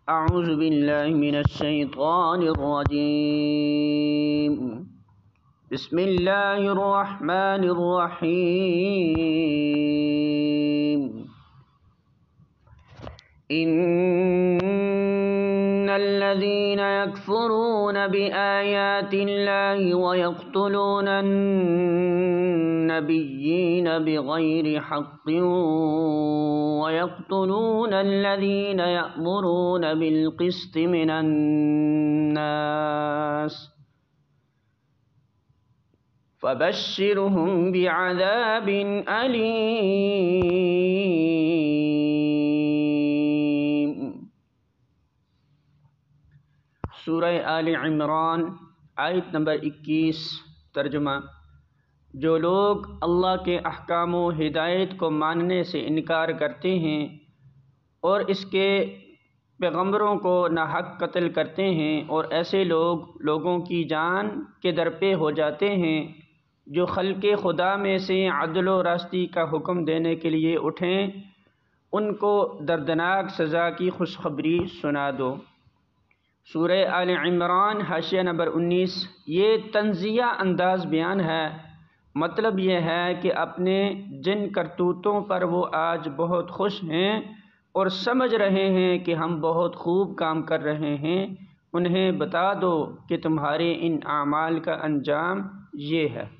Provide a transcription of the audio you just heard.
اعوذ باللہ من الشیطان الرجیم بسم اللہ الرحمن الرحیم ان الذین یکفرون بآیات اللہ ویقتلون النبیین بغیر حق ويقتلون الذين يأمرون بالقسط من الناس فبشرهم بعذاب أليم۔ سورہ آل عمران آیت نمبر 21 ترجمہ۔ جو لوگ اللہ کے احکام و ہدایت کو ماننے سے انکار کرتے ہیں اور اس کے پیغمبروں کو ناحق قتل کرتے ہیں، اور ایسے لوگوں کی جان کے درپے ہو جاتے ہیں جو خلق خدا میں سے عدل و راستی کا حکم دینے کے لیے اٹھیں، ان کو دردناک سزا کی خوشخبری سنا دو۔ سورہ آل عمران حاشیہ نمبر 19۔ یہ تنزیہ انداز بیان ہے۔ مطلب یہ ہے کہ اپنے جن کرتوتوں پر وہ آج بہت خوش ہیں اور سمجھ رہے ہیں کہ ہم بہت خوب کام کر رہے ہیں، انہیں بتا دو کہ تمہارے ان اعمال کا انجام یہ ہے۔